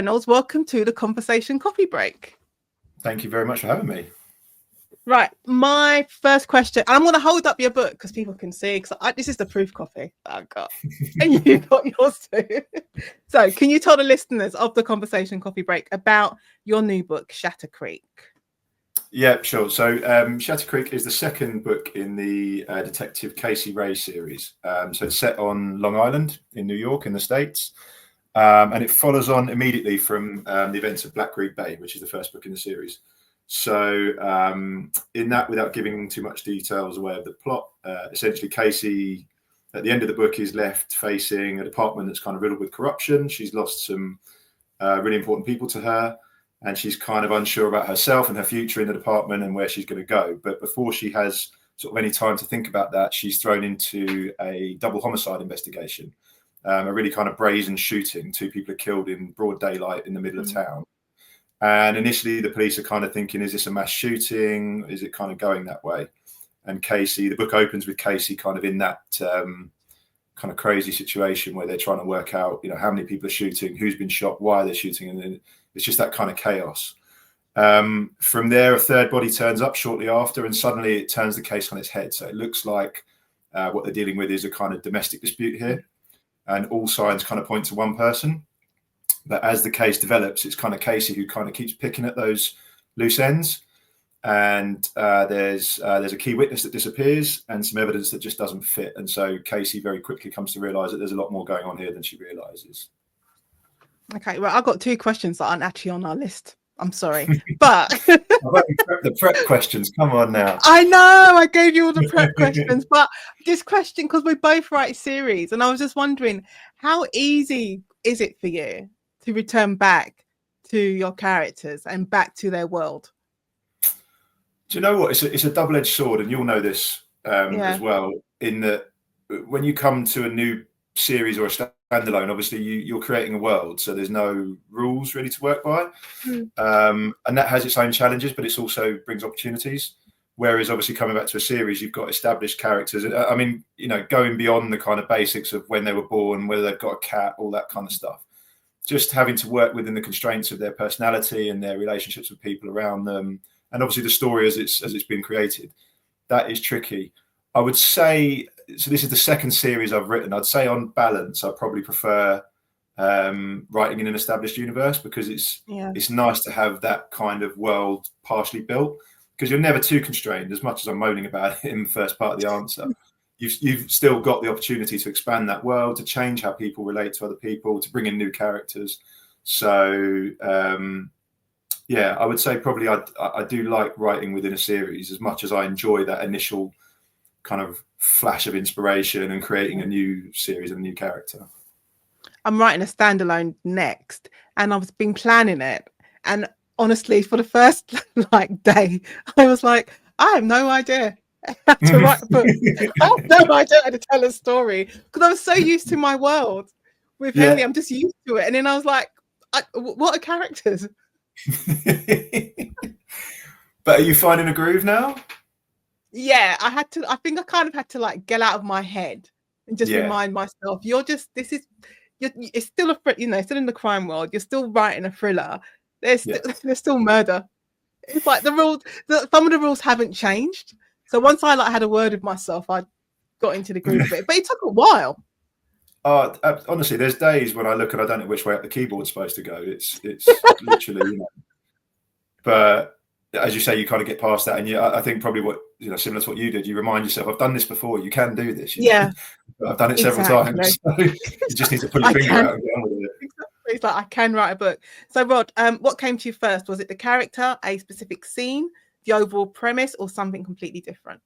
Reynolds, welcome to the Conversation Coffee Break. Thank you very much for having me. Right, my first question, I'm going to hold up your book because people can see, because this is the proof coffee that I've got, and you've got yours too. So can you tell the listeners of the Conversation Coffee Break about your new book, Shatter Creek? Yeah, sure. So Shatter Creek is the second book in the Detective Casey Wray series. So it's set on Long Island in New York in the States. And it follows on immediately from the events of Black Creek Bay, which is the first book in the series. So in that, without giving too much details away of the plot, essentially Casey, at the end of the book, is left facing a department that's kind of riddled with corruption. She's lost some really important people to her, and she's kind of unsure about herself and her future in the department and where she's going to go. But before she has sort of any time to think about that, she's thrown into a double homicide investigation. A really kind of brazen shooting. 2 people are killed in broad daylight in the middle of town. And initially the police are kind of thinking, is this a mass shooting? Is it kind of going that way? And Casey, the book opens with Casey kind of in that kind of crazy situation where they're trying to work out, how many people are shooting, who's been shot, why they're shooting. And then it's just that kind of chaos. From there, a third body turns up shortly after, and suddenly it turns the case on its head. So it looks like what they're dealing with is a kind of domestic dispute here. And all signs kind of point to one person. But as the case develops, it's kind of Casey who kind of keeps picking at those loose ends. And there's a key witness that disappears and some evidence that just doesn't fit. And so Casey very quickly comes to realize that there's a lot more going on here than she realizes. Okay, well, I've got 2 questions that aren't actually on our list. I'm sorry, but the prep questions. Come on now. I know I gave you all the prep questions, but this question, because we both write series, and I was just wondering, how easy is it for you to return back to your characters and back to their world? Do you know what? It's a double-edged sword, and you'll know this as well. In that, when you come to a new series or a standalone, obviously you're creating a world, so there's no rules really to work by, and that has its own challenges, but it also brings opportunities. Whereas obviously coming back to a series, you've got established characters. I mean, going beyond the kind of basics of when they were born, whether they've got a cat, all that kind of stuff. Just having to work within the constraints of their personality and their relationships with people around them, and obviously the story as it's been created, that is tricky. I would say. So this is the second series I've written. I'd say on balance, I probably prefer writing in an established universe, because it's nice to have that kind of world partially built, because you're never too constrained. As much as I'm moaning about it in the first part of the answer, you've still got the opportunity to expand that world, to change how people relate to other people, to bring in new characters. So I would say probably I do like writing within a series as much as I enjoy that initial kind of flash of inspiration and creating a new series and a new character. I'm writing a standalone next, and I've been planning it, and honestly for the first day I was like, I have no idea how to write a book. I have no idea how to tell a story, because I was so used to my world with Henley. I'm just used to it, and then I was like, what are characters? But are you finding a groove now? Yeah, I think I kind of had to get out of my head and just remind myself, it's still still in the crime world. You're still writing a thriller. There's still murder. It's like the rules, some of the rules haven't changed. So once I had a word with myself, I got into the groove of it, but it took a while. Honestly, there's days when I look and I don't know which way up the keyboard's supposed to go. It's literally, but as you say, you kind of get past that, and I think probably what similar to what you did, you remind yourself, I've done this before. You can do this. I've done it several times. So you just need to put your finger out and get on with it. Exactly. It's like, I can write a book. So Rod, what came to you first? Was it the character, a specific scene, the overall premise, or something completely different?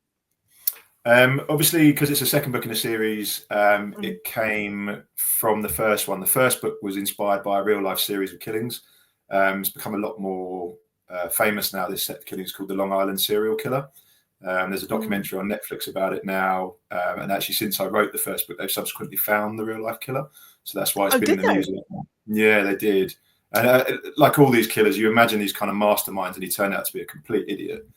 Obviously, because it's a second book in a series, it came from the first one. The first book was inspired by a real life series of killings. It's become a lot more famous now. This set of killings called the Long Island Serial Killer. There's a documentary on Netflix about it now, and actually since I wrote the first book, they've subsequently found the real life killer, so that's why it's been in the news. Yeah, they did. And like all these killers, you imagine these kind of masterminds, and he turned out to be a complete idiot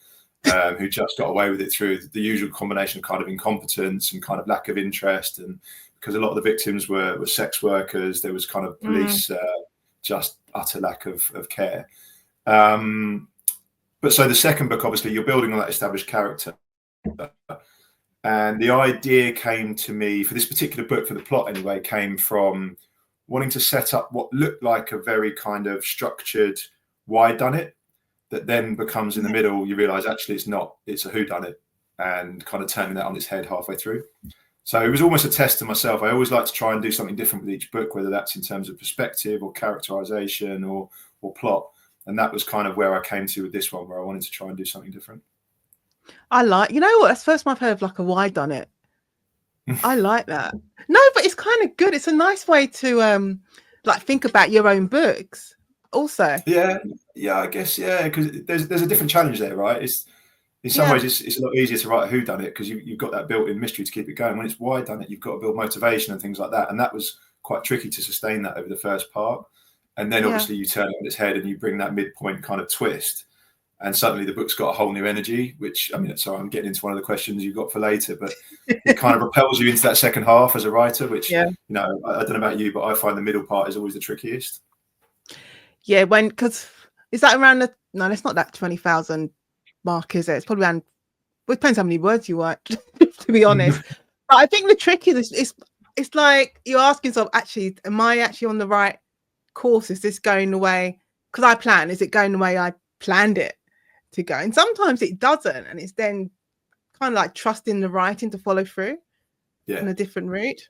who just got away with it through the usual combination of kind of incompetence and kind of lack of interest, and because a lot of the victims were sex workers, there was kind of police just utter lack of care. But so the second book, obviously, you're building on that established character. And the idea came to me for this particular book, for the plot anyway, came from wanting to set up what looked like a very kind of structured whodunit that then becomes in the middle, you realize actually it's not, it's a whodunit, and kind of turning that on its head halfway through. So it was almost a test to myself. I always like to try and do something different with each book, whether that's in terms of perspective or characterization or plot. And that was kind of where I came to with this one, where I wanted to try and do something different. I like, you know what, that's the first time I've heard of like a whodunit. I like that. No, but it's kind of good. It's a nice way to like think about your own books also. Yeah, I guess, because there's a different challenge there, right? It's in some ways it's a lot easier to write a whodunit because you've got that built-in mystery to keep it going. When it's whodunit, you've got to build motivation and things like that, and that was quite tricky to sustain that over the first part. And then obviously you turn it on its head and you bring that midpoint kind of twist, and suddenly the book's got a whole new energy, which, I mean, sorry, I'm getting into one of the questions you've got for later, but it kind of propels you into that second half as a writer, which, you know, I don't know about you, but I find the middle part is always the trickiest. Yeah, because is that around the, no, it's not that 20,000 mark, is it? It's probably around, well, it depends how many words you write, to be honest. But I think the trick is, it's like you're asking yourself, actually, am I actually on the right course? Is this going the way, because I plan, is it going the way I planned it to go? And sometimes it doesn't, and it's then kind of like trusting the writing to follow through in a different route.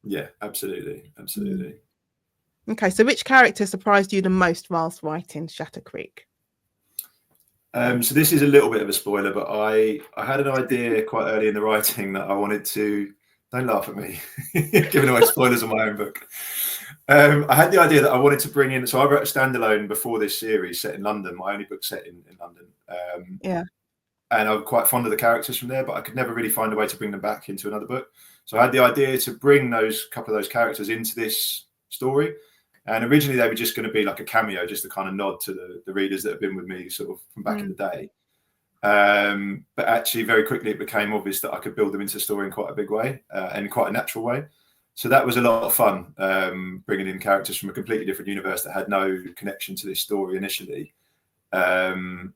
Yeah, absolutely. Okay, so which character surprised you the most whilst writing Shatter Creek? So this is a little bit of a spoiler, but I had an idea quite early in the writing that I wanted to, don't laugh at me, giving away spoilers on my own book. I had the idea that I wanted to bring in, so I wrote a standalone before this series set in London, my only book set in London. And I'm quite fond of the characters from there, but I could never really find a way to bring them back into another book. So I had the idea to bring those couple of those characters into this story. And originally they were just going to be like a cameo, just a kind of nod to the readers that have been with me sort of from back in the day. But actually very quickly it became obvious that I could build them into a story in quite a big way and quite a natural way. So that was a lot of fun, bringing in characters from a completely different universe that had no connection to this story initially, and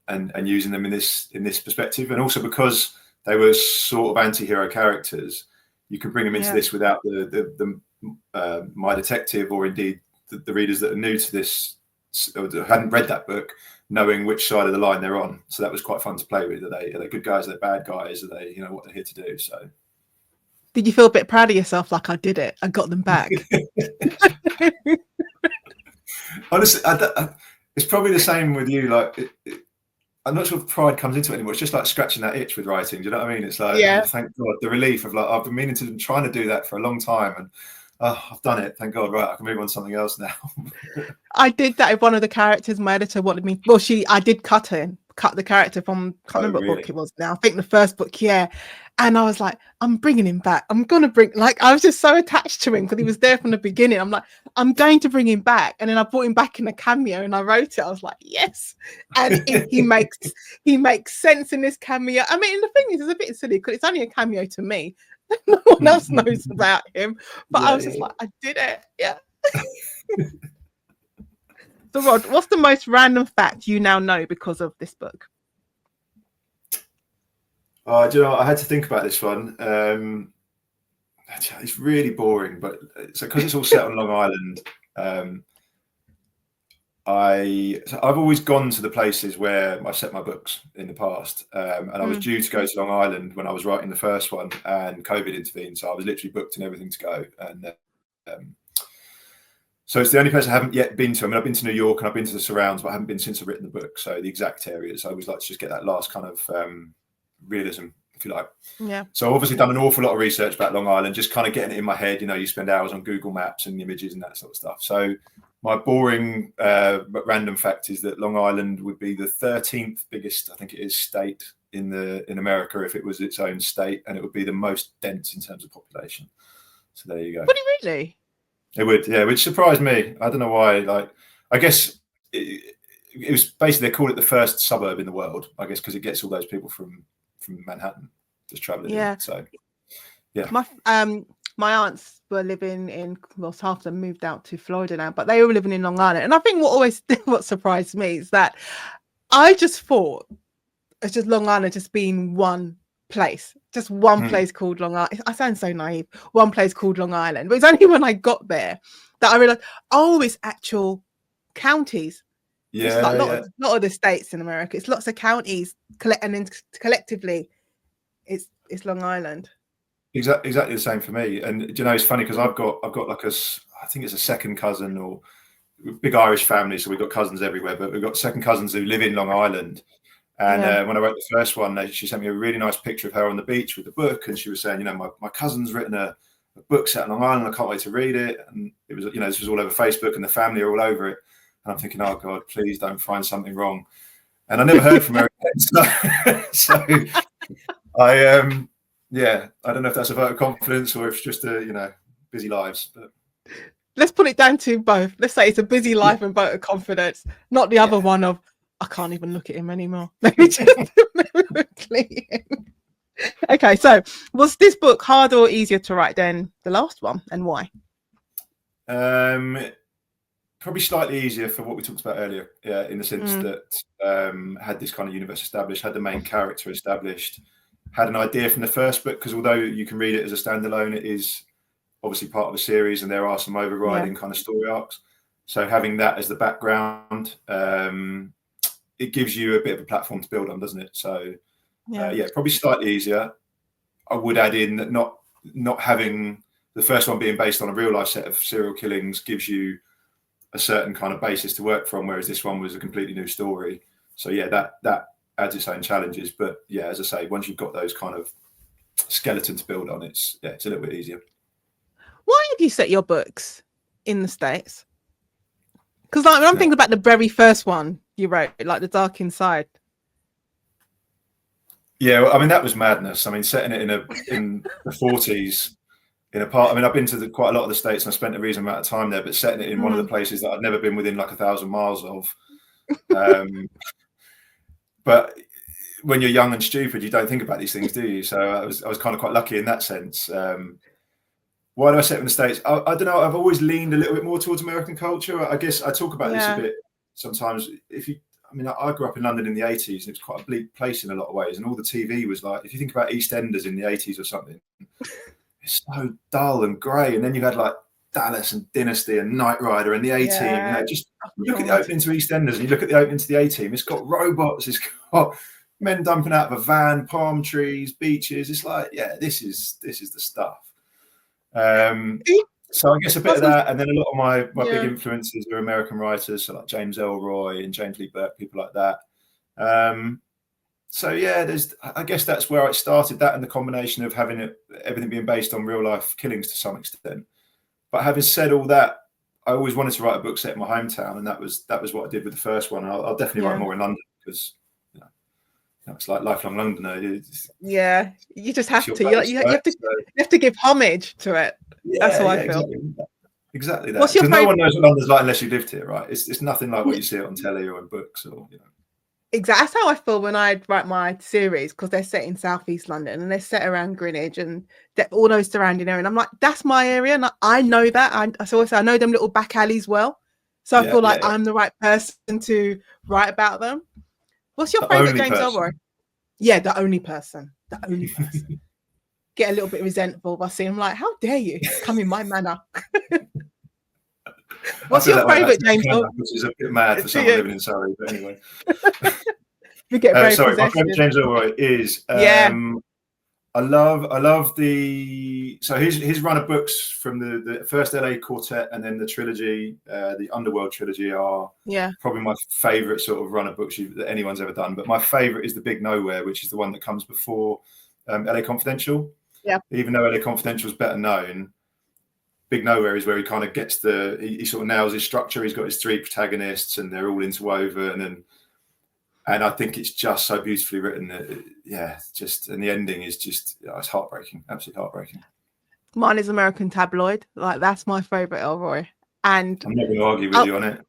using them in this perspective. And also because they were sort of anti-hero characters, you can bring them into this without the my detective, or indeed the readers that are new to this or hadn't read that book, knowing which side of the line they're on. So that was quite fun to play with. Are they good guys? Are they bad guys? Are they, you know, what they're here to do? So did you feel a bit proud of yourself, like I did it, I got them back? Honestly, it's probably the same with you. Like, I'm not sure if pride comes into it anymore. It's just like scratching that itch with writing. Do you know what I mean? It's like, thank God, the relief of like, I've been meaning to, trying to do that for a long time, and I've done it. Thank God. Right, I can move on to something else now. I did that with one of the characters. My editor wanted me. Well, I did cut the character from. Can't remember what book it was now. I think the first book, And I was like, I'm bringing him back. I'm gonna bring. Like, I was just so attached to him because he was there from the beginning. I'm like, I'm going to bring him back. And then I brought him back in a cameo, and I wrote it. I was like, yes. And he makes sense in this cameo. I mean, the thing is, it's a bit silly because it's only a cameo to me. No one else knows about him, but I was just like, I did it. Yeah. So Rod, what's the most random fact you now know because of this book? Do you know, I had to think about this one. It's really boring, but because it's all set on Long Island, I've always gone to the places where I've set my books in the past, and I was due to go to Long Island when I was writing the first one, and COVID intervened, so I was literally booked and everything to go. And so it's the only place I haven't yet been to. I mean, I've been to New York and I've been to the surrounds, but I haven't been since I've written the book. So the exact areas, I always like to just get that last kind of realism, if you like. Yeah. So I've obviously done an awful lot of research about Long Island, just kind of getting it in my head. You know, you spend hours on Google Maps and images and that sort of stuff. So my boring but random fact is that Long Island would be the 13th biggest, I think it is, state in America if it was its own state, and it would be the most dense in terms of population. So there you go. Would it really? It would, yeah, which surprised me. I don't know why. Like, I guess it was basically, they call it the first suburb in the world, I guess, because it gets all those people from Manhattan just traveling in. So yeah. my aunts were living in, well, half of them moved out to Florida now, but they were living in Long Island. And I think what surprised me is that I just thought it's just Long Island just being one place, just one place called Long Island. I sound so naive. One place called Long Island. But it's only when I got there that I realized, oh, it's actual counties. It's like a lot of the states in America. It's lots of counties and then collectively it's Long Island. Exactly the same for me. And you know, it's funny because I've got like I think it's a second cousin, or big Irish family, so we've got cousins everywhere, but we've got second cousins who live in Long Island. And when I wrote the first one, she sent me a really nice picture of her on the beach with the book, and she was saying, you know, my cousin's written a book set in Long Island. I can't wait to read it. And it was, you know, this was all over Facebook, and the family are all over it. And I'm thinking, oh God, please don't find something wrong. And I never heard from her again. So I I don't know if that's a vote of confidence or if it's just busy lives. But let's put it down to both. Let's say it's a busy life and vote of confidence, not the other one of I can't even look at him anymore. Maybe just okay, so was this book harder or easier to write than the last one, and why? Probably slightly easier for what we talked about earlier, in the sense that had this kind of universe established, had the main character established, had an idea from the first book, because although you can read it as a standalone, it is obviously part of a series and there are some overriding kind of story arcs. So having that as the background, it gives you a bit of a platform to build on, doesn't it? So probably slightly easier. I would add in that not having the first one being based on a real life set of serial killings gives you a certain kind of basis to work from, whereas this one was a completely new story. So that adds its own challenges. But as I say, once you've got those kind of skeleton to build on, it's a little bit easier. Why have you set your books in the States? Because like, when I'm thinking about the very first one you wrote, like The Dark Inside. Yeah, well, I mean, that was madness. I mean, setting it in the 40s in a part. I mean, I've been to quite a lot of the States and I spent a reasonable amount of time there, but setting it in one of the places that I'd never been within like 1,000 miles of. But when you're young and stupid, you don't think about these things, do you? So I was kind of quite lucky in that sense. Why do I set it in the States? I don't know. I've always leaned a little bit more towards American culture. I guess I talk about this a bit sometimes. I grew up in London in the 80s, and it was quite a bleak place in a lot of ways. And all the TV was like, if you think about EastEnders in the 80s or something, it's so dull and grey. And then you had like Dallas and Dynasty and Knight Rider and the A-Team. Just look at the opening to EastEnders and you look at the opening to the A-Team. It's got robots. It's got men dumping out of a van, palm trees, beaches. It's like, this is the stuff. So I guess a bit of that, and then a lot of my big influences are American writers, so like James Ellroy and James Lee Burke, people like that. I guess that's where it started. That and the combination of having everything being based on real life killings to some extent. But having said all that, I always wanted to write a book set in my hometown, and that was what I did with the first one. And I'll definitely write more in London because it's like lifelong Londoner. You just have to. You have to give homage to it. That's how I feel. Exactly that. Because no one knows what London's like unless you lived here, right? It's nothing like what you see it on telly or in books or. Exactly. That's how I feel when I write my series, because they're set in Southeast London and they're set around Greenwich and all those surrounding areas. And I'm like, that's my area, and I know that. I know them little back alleys well, so I feel like I'm the right person to write about them. What's your favorite James Ellroy? Yeah, the only person. Get a little bit resentful by seeing him like, how dare you come in my manor? What's your favorite James Ellroy? Which is a bit mad for someone living in Surrey, but anyway. We get very my favorite James Ellroy is I love his run of books from the first LA Quartet and then the trilogy, the Underworld trilogy are probably my favorite sort of run of books that anyone's ever done. But my favorite is The Big Nowhere, which is the one that comes before LA Confidential. Yeah. Even though LA Confidential is better known, Big Nowhere is where he kind of gets he sort of nails his structure. He's got his three protagonists and they're all interwoven and I think it's just so beautifully written that, and the ending is just, it's heartbreaking, absolutely heartbreaking. Mine is American Tabloid. Like, that's my favorite Ellroy. And I'm not going to argue with you on it.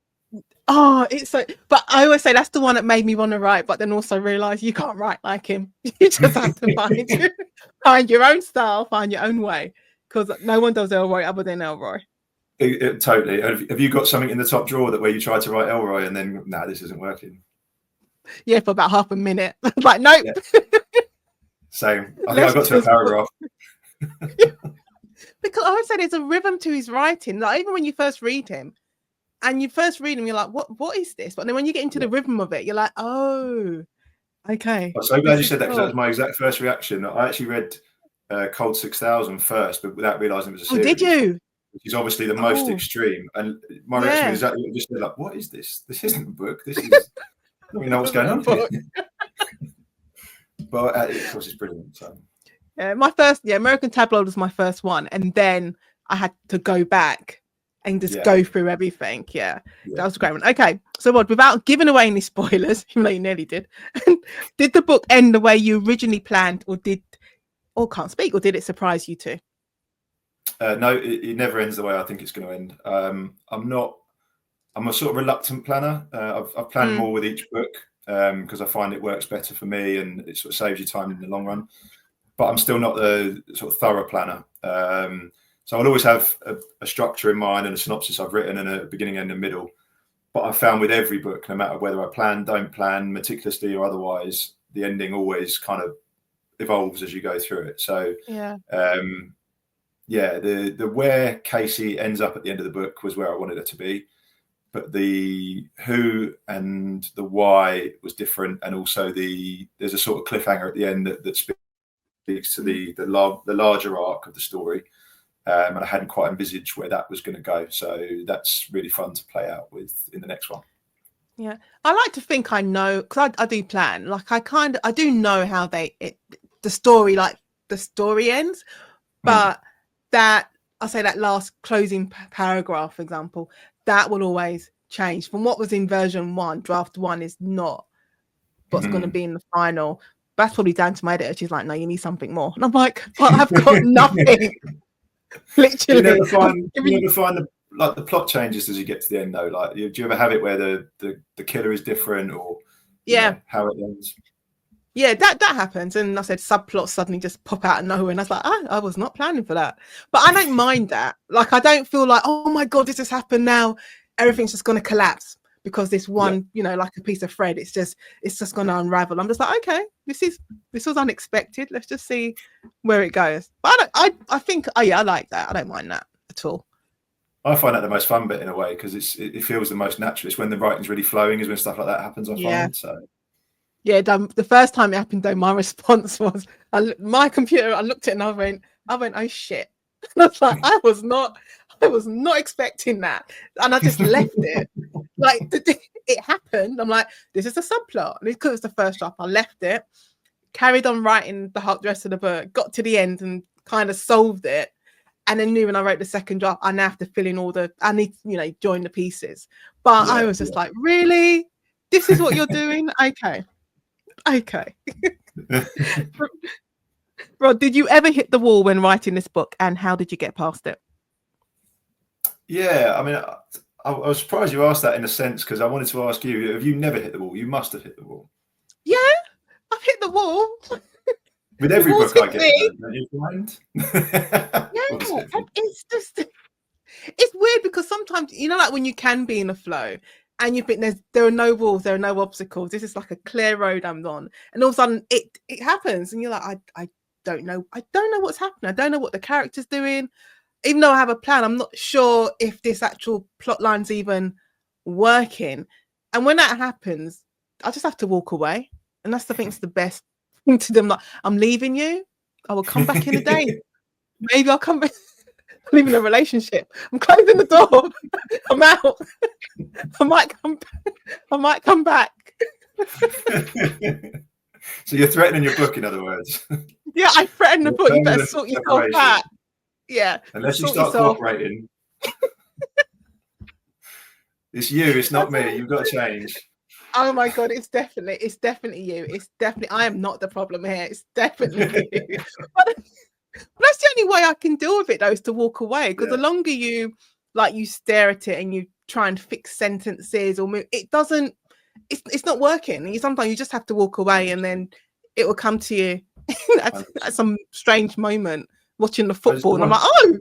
Oh, it's so, but I always say that's the one that made me want to write, but then also realize you can't write like him. You just have to find your own style, find your own way. because no one does Elroy other than Elroy. Totally. Have you got something in the top drawer that where you tried to write Elroy and then this isn't working? Yeah, for about half a minute. Like, nope. Yeah. Same. I think I got to a paragraph. Because I would say there's a rhythm to his writing. Like, even when you first read him, you're like, what is this? But then when you get into the rhythm of it, you're like, oh, okay. I'm so glad you said that, because that was my exact first reaction. I actually read Cold 6000 first, but without realising it was a series. Oh, did you? Which is obviously the most extreme. And my reaction was exactly what you just said, like, what is this? This isn't a book. This is... I don't even know what's going on here. But of course, it's brilliant. So. Yeah, my first, American Tabloid was my first one, and then I had to go back and just go through everything. Yeah, that was a great one. Okay, so Rod, without giving away any spoilers, even though you nearly did, did the book end the way you originally planned, or did it surprise you too? No, it never ends the way I think it's going to end. I'm a sort of reluctant planner. I've planned more with each book because I find it works better for me, and it sort of saves you time in the long run. But I'm still not the sort of thorough planner. So I'll always have a structure in mind and a synopsis I've written and a beginning, end, and middle. But I found with every book, no matter whether I don't plan meticulously or otherwise, the ending always kind of evolves as you go through it. So the where Casey ends up at the end of the book was where I wanted it to be. But the who and the why was different. And also there's a sort of cliffhanger at the end that speaks to the larger arc of the story, and I hadn't quite envisaged where that was going to go, so that's really fun to play out with in the next one. I like to think I know, because I do plan, like I do know how the story ends, but that I say that last closing paragraph, for example, that will always change from what was in version 1. Draft 1 is not what's going to be in the final. That's probably down to my editor. She's like, no, you need something more. And I'm like, but I've got nothing. Literally. Do you never find the plot changes as you get to the end though? Like, do you ever have it where the killer is different, or how it ends? Yeah, that happens. And I said subplots suddenly just pop out of nowhere. And I was like, I was not planning for that. But I don't mind that. Like, I don't feel like, oh my God, this has happened now. Everything's just going to collapse because this one, like a piece of thread, it's just going to unravel. I'm just like, okay, this was unexpected. Let's just see where it goes. But I think, I like that. I don't mind that at all. I find that the most fun bit in a way, because it feels the most natural. It's when the writing's really flowing, is when stuff like that happens, I find. So. Yeah, the first time it happened, though, my response was, my computer, I looked at it and I went, oh shit. And I was like, I was not expecting that. And I just left it. Like, it happened. I'm like, this is a subplot. And because it's the first draft, I left it, carried on writing the rest of the book, got to the end and kind of solved it. And then knew when I wrote the second draft, I now have to fill in I need to, join the pieces. But I was just like, really? This is what you're doing? Okay. Rod, did you ever hit the wall when writing this book, and how did you get past it? Yeah, I mean, I was surprised you asked that in a sense, because I wanted to ask you, have you never hit the wall? You must have hit the wall. Yeah, I've hit the wall. With every book I get, don't you find? It's weird, because sometimes, like when you can be in a flow and you think there are no walls, there are no obstacles, this is like a clear road I'm on, and all of a sudden it happens and you're like, I don't know what's happening. I don't know what the character's doing. Even though I have a plan, I'm not sure if this actual plot line's even working. And when that happens, I just have to walk away. And that's the thing, it's the best thing to them. Like, I'm leaving you. I will come back in a day. Maybe I'll come back. I'm leaving a relationship. I'm closing the door. I'm out. I might come back. So you're threatening your book, in other words. Yeah, I threaten the book. You better sort yourself out. Yeah. Unless you start cooperating. It's you, it's not me. You've got to change. Oh my God, it's definitely you. I am not the problem here. It's definitely you. But that's the only way I can deal with it, though, is to walk away. Because the longer you stare at it and you try and fix sentences or move, it's not working. Sometimes you just have to walk away, and then it will come to you at some strange moment watching the football, and I'm like, oh,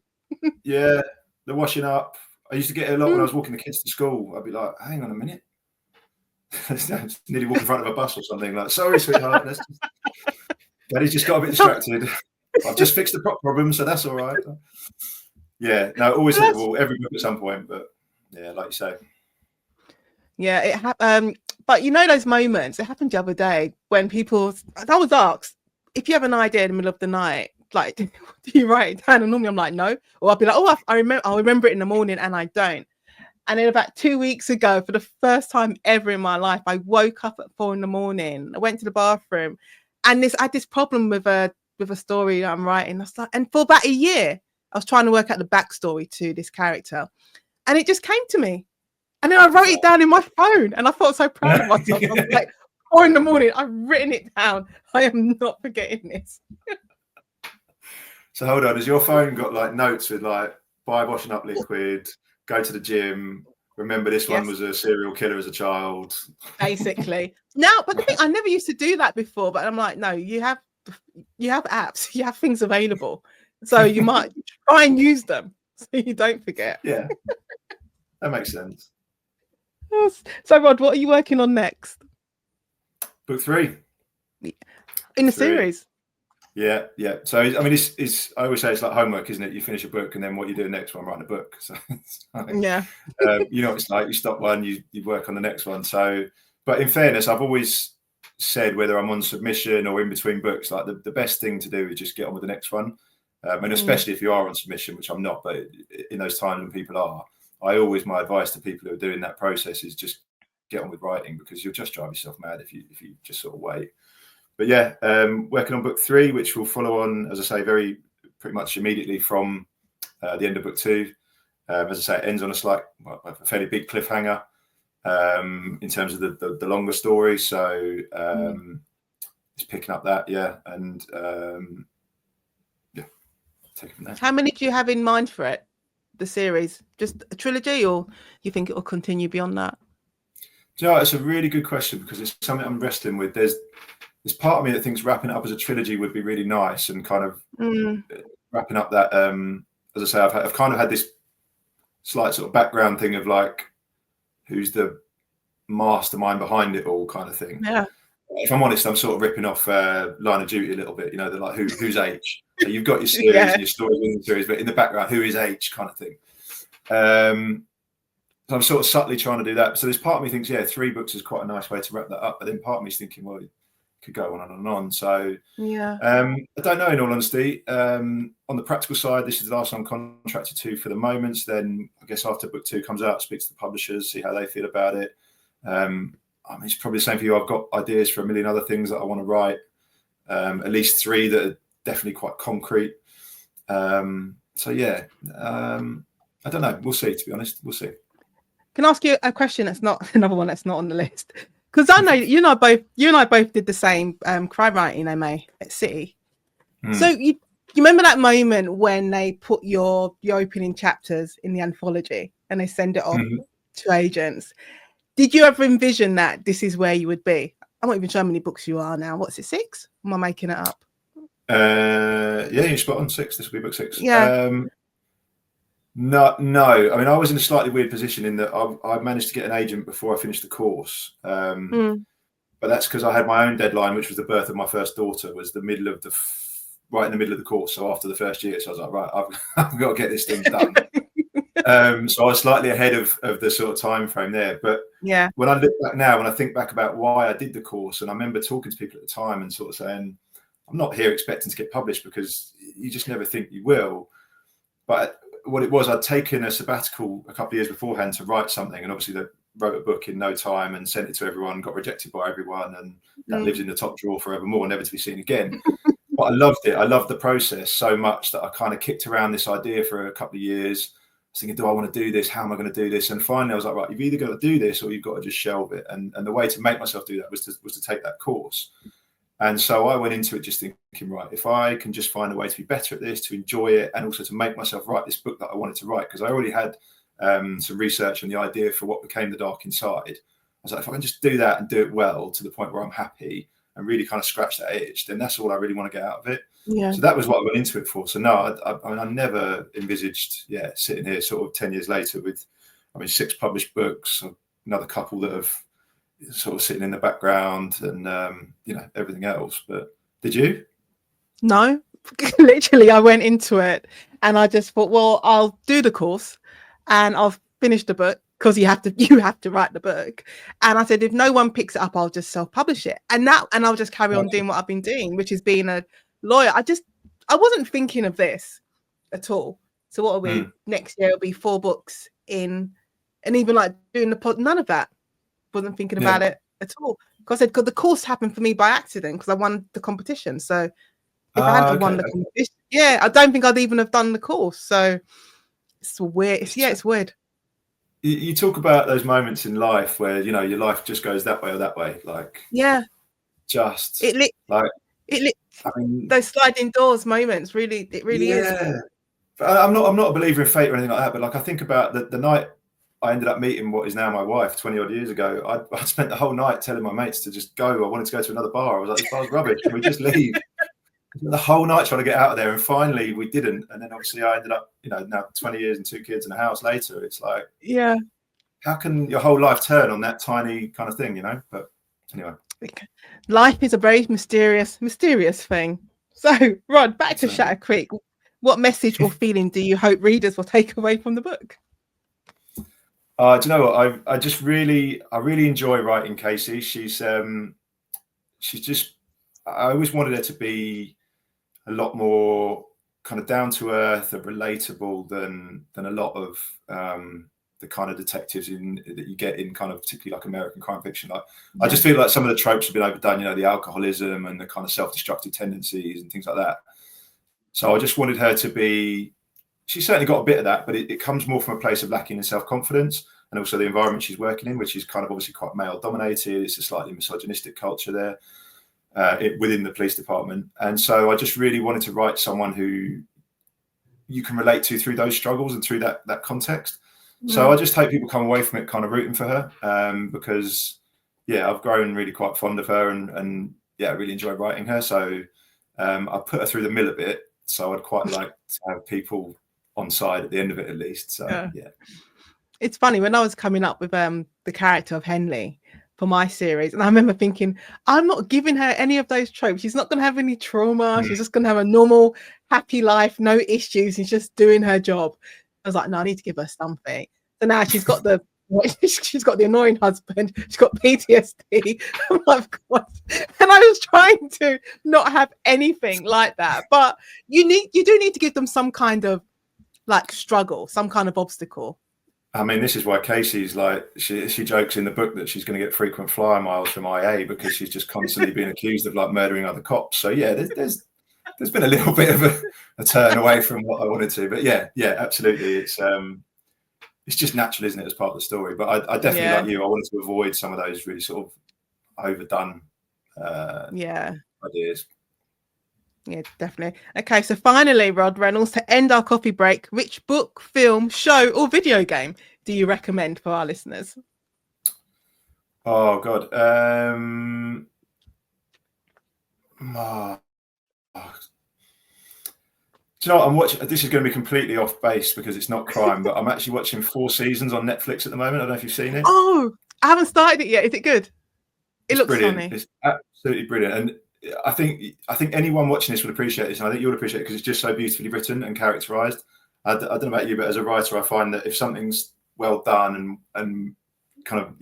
yeah, the washing up. I used to get it a lot when I was walking the kids to school. I'd be like, hang on a minute. Nearly walk in front of a bus or something. Like, sorry, sweetheart. Daddy's just got a bit distracted. I've just fixed the prop problem, so that's all right. Yeah, no, always hit the wall, every book at some point, but yeah, like you say. Yeah, it happened. But you know those moments, it happened the other day when I was asked, if you have an idea in the middle of the night, like, do you write it down? And normally I'm like, no. Or I'll be like, oh, I'll remember it in the morning, and I don't. And then about 2 weeks ago, for the first time ever in my life, I woke up at 4 a.m. I went to the bathroom, and I had this problem with a story that I'm writing. And for about a year, I was trying to work out the backstory to this character, and it just came to me. And then I wrote it down in my phone, and I felt so proud of myself. I was like, 4 a.m, I've written it down. I am not forgetting this. So hold on, has your phone got like notes with like, buy washing up liquid, go to the gym, remember this one was a serial killer as a child? Basically. Now, but the thing, I never used to do that before, but I'm like, no, you have apps, you have things available. So you might try and use them so you don't forget. Yeah, that makes sense. So Rod, what are you working on next? Book 3. In the series? Yeah. So I mean, it's I always say it's like homework, isn't it? You finish a book, and then what you do next one, writing a book. So yeah, you know, it's like you stop one, you work on the next one. So, but in fairness, I've always said, whether I'm on submission or in between books, like the best thing to do is just get on with the next one. And especially if you are on submission, which I'm not, but in those times when people are, my advice to people who are doing that process is just get on with writing, because you'll just drive yourself mad if you just sort of wait. But yeah, working on book 3, which will follow on, as I say, pretty much immediately from the end of book 2. As I say, it ends on a fairly big cliffhanger in terms of the longer story. So it's picking up that, and take it from there. How many do you have in mind for it? The series, just a trilogy, or you think it will continue beyond that? Do you know, it's a really good question, because it's something I'm wrestling with. There's part of me that thinks wrapping it up as a trilogy would be really nice, and kind of wrapping up that. As I say, I've kind of had this slight sort of background thing of like, who's the mastermind behind it all, kind of thing. Yeah. If I'm honest, I'm sort of ripping off Line of Duty a little bit. You know, they're like, who's H? So you've got your series and your stories in the series, but in the background, who is H, kind of thing. So I'm sort of subtly trying to do that. So there's part of me thinks, 3 books is quite a nice way to wrap that up. But then part of me is thinking, well, it could go on and on. So I don't know, in all honesty. On the practical side, this is the last I'm contracted to for the moment. Then I guess after book 2 comes out, speak to the publishers, see how they feel about it. I mean, it's probably the same for you. I've got ideas for a million other things that I want to write. At least 3 that are definitely quite concrete. So yeah, I don't know. We'll see. To be honest, we'll see. Can I ask you a question? That's not another one that's not on the list, because I know you and I both did the same crime writing MA at City. So you remember that moment when they put your opening chapters in the anthology and they send it off to agents? Did you ever envision that this is where you would be? I'm not even sure how many books you are now. What's it, 6? Am I making it up? Yeah, you're spot on. 6. This will be book 6. Yeah. No. I mean, I was in a slightly weird position in that I managed to get an agent before I finished the course. But that's because I had my own deadline, which was the birth of my first daughter, was right in the middle of the course. So after the first year, so I was like, right, I've got to get this thing done. So I was slightly ahead of the sort of time frame there. But when I look back now, when I think back about why I did the course, and I remember talking to people at the time and sort of saying, I'm not here expecting to get published, because you just never think you will. But what it was, I'd taken a sabbatical a couple of years beforehand to write something, and obviously they wrote a book in no time and sent it to everyone, got rejected by everyone, and that lives in the top drawer forevermore, never to be seen again. But I loved it. I loved the process so much that I kind of kicked around this idea for a couple of years. I was thinking, do I want to do this? How am I going to do this? And finally I was like, right, you've either got to do this or you've got to just shelve it. And the way to make myself do that was to take that course. And so I went into it just thinking, right, if I can just find a way to be better at this, to enjoy it, and also to make myself write this book that I wanted to write, because I already had some research on the idea for what became The Dark Inside. I was like, if I can just do that and do it well to the point where I'm happy, and really kind of scratch that itch, then that's all I really want to get out of it. Yeah. So that was what I went into it for. So no, I mean, I never envisaged, sitting here sort of 10 years later with, 6 published books, another couple that have sort of sitting in the background, and everything else. But did you? No, literally, I went into it and I just thought, well, I'll do the course and I'll finish the book, because you have to write the book. And I said, if no one picks it up, I'll just self-publish it. And I'll just carry on doing what I've been doing, which is being a lawyer. I wasn't thinking of this at all. So what are we? Next year it'll be 4 books in, and even like doing the pod, none of that. Wasn't thinking about it at all. Because I said, the course happened for me by accident because I won the competition. So if I hadn't won the competition, I don't think I'd even have done the course. So it's weird. It's weird. You talk about those moments in life where your life just goes that way or that way, like those sliding doors moments. Really, it really is. But I'm not a believer in fate or anything like that. But like I think about the night I ended up meeting what is now my wife 20 odd years ago. I spent the whole night telling my mates to just go. I wanted to go to another bar. I was like, this bar's rubbish. Can we just leave? The whole night trying to get out of there, and finally we didn't. And then obviously I ended up, now 20 years and 2 kids and a house later. It's like, how can your whole life turn on that tiny kind of thing, But anyway, life is a very mysterious thing. So, Rod, back to Shatter Creek. What message or feeling do you hope readers will take away from the book? Do you know what? I really enjoy writing Casey. She's just, I always wanted her to be a lot more kind of down to earth and relatable than a lot of the kind of detectives that you get in kind of particularly like American crime fiction. Like I just feel like some of the tropes have been overdone, the alcoholism and the kind of self-destructive tendencies and things like that. So I just wanted her to be, she's certainly got a bit of that, but it comes more from a place of lacking in self-confidence, and also the environment she's working in, which is kind of obviously quite male dominated. It's a slightly misogynistic culture there within the police department. And so I just really wanted to write someone who you can relate to through those struggles and through that context. So I just hope people come away from it kind of rooting for her, because I've grown really quite fond of her, and I really enjoy writing her. So I put her through the mill a bit. So I'd quite like to have people on side at the end of it at least. So it's funny, when I was coming up with the character of Henley for my series, and I remember thinking, I'm not giving her any of those tropes. She's not going to have any trauma. She's just going to have a normal, happy life, no issues. She's just doing her job. I was like, no, I need to give her something. So now she's got the annoying husband. She's got PTSD. I'm like, God. And I was trying to not have anything like that. But you do need to give them some kind of like struggle, some kind of obstacle. I mean, this is why Casey's like, she jokes in the book that she's going to get frequent flyer miles from IA because she's just constantly being accused of like murdering other cops. So there's been a little bit of a turn away from what I wanted to, but absolutely. It's just natural, isn't it, as part of the story? But I definitely, like you, I wanted to avoid some of those really sort of overdone ideas. Yeah, definitely. Okay, so finally, Rod Reynolds, to end our coffee break, which book, film, show, or video game do you recommend for our listeners? Oh God, do you know what I'm watching? This is going to be completely off base because it's not crime, but I'm actually watching 4 seasons on Netflix at the moment. I don't know if you've seen it. Oh, I haven't started it yet. Is it good? It looks brilliant. Funny. It's absolutely brilliant, and I think anyone watching this would appreciate this, and I think you'll appreciate it because it's just so beautifully written and characterized. I don't know about you, but as a writer, I find that if something's well done and kind of,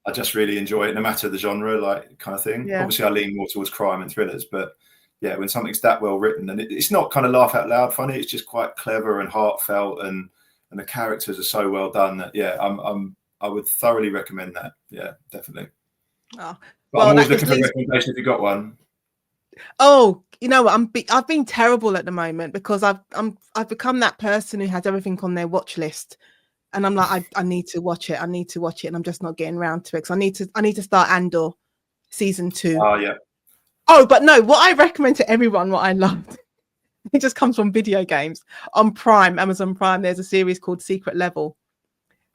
I just really enjoy it, no matter the genre, like kind of thing. Yeah. Obviously, I lean more towards crime and thrillers, but when something's that well written, and it's not kind of laugh out loud funny, it's just quite clever and heartfelt, and the characters are so well done that I would thoroughly recommend that. Yeah, definitely. Oh. Well, I'm always looking for a recommendation if you got one. Oh, you know what? I've been terrible at the moment because I've become that person who has everything on their watch list, and I'm like, I need to watch it. I need to watch it, and I'm just not getting around to it. So I need to start Andor season 2. Oh yeah. Oh, but no, what I recommend to everyone, what I loved, it just comes from video games on Prime, Amazon Prime. There's a series called Secret Level,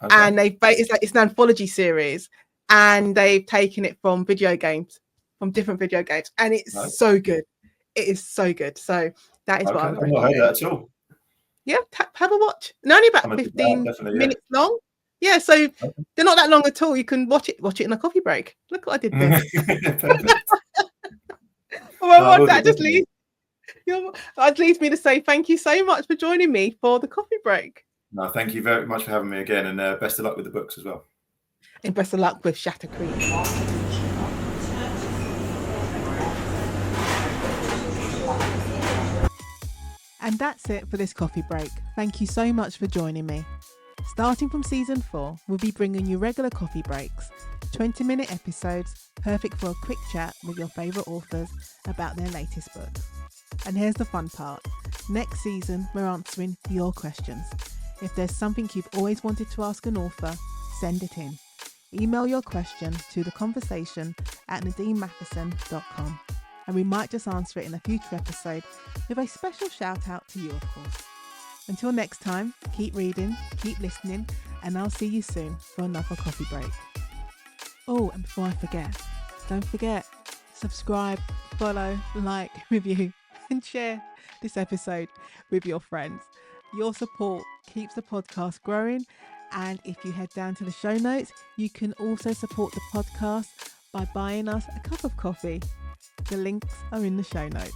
and it's an anthology series. And they've taken it from video games from different video games, and it's No. so good. It is so good. So that is what I would I've not heard of that at all. Yeah, have a watch. And only about I'm 15 definitely, minutes long. Yeah, so Okay. they're not that long at all. You can watch it in a coffee break. Look what I did there. Perfect. Well, that just leads me to say thank you so much for joining me for the coffee break. No, thank you very much for having me again, and best of luck with the books as well. And best of luck with Shatter Creek. And that's it for this coffee break. Thank you so much for joining me. Starting from season 4, we'll be bringing you regular coffee breaks, 20-minute episodes, perfect for a quick chat with your favourite authors about their latest books. And here's the fun part. Next season, we're answering your questions. If there's something you've always wanted to ask an author, send it in. Email your question to theconversation@nadinemattheson.com, and we might just answer it in a future episode with a special shout out to you, of course. Until next time, keep reading, keep listening, and I'll see you soon for another coffee break. Oh, and before I forget, don't forget, subscribe, follow, like, review, and share this episode with your friends. Your support keeps the podcast growing, and if you head down to the show notes, you can also support the podcast by buying us a cup of coffee. The links are in the show notes.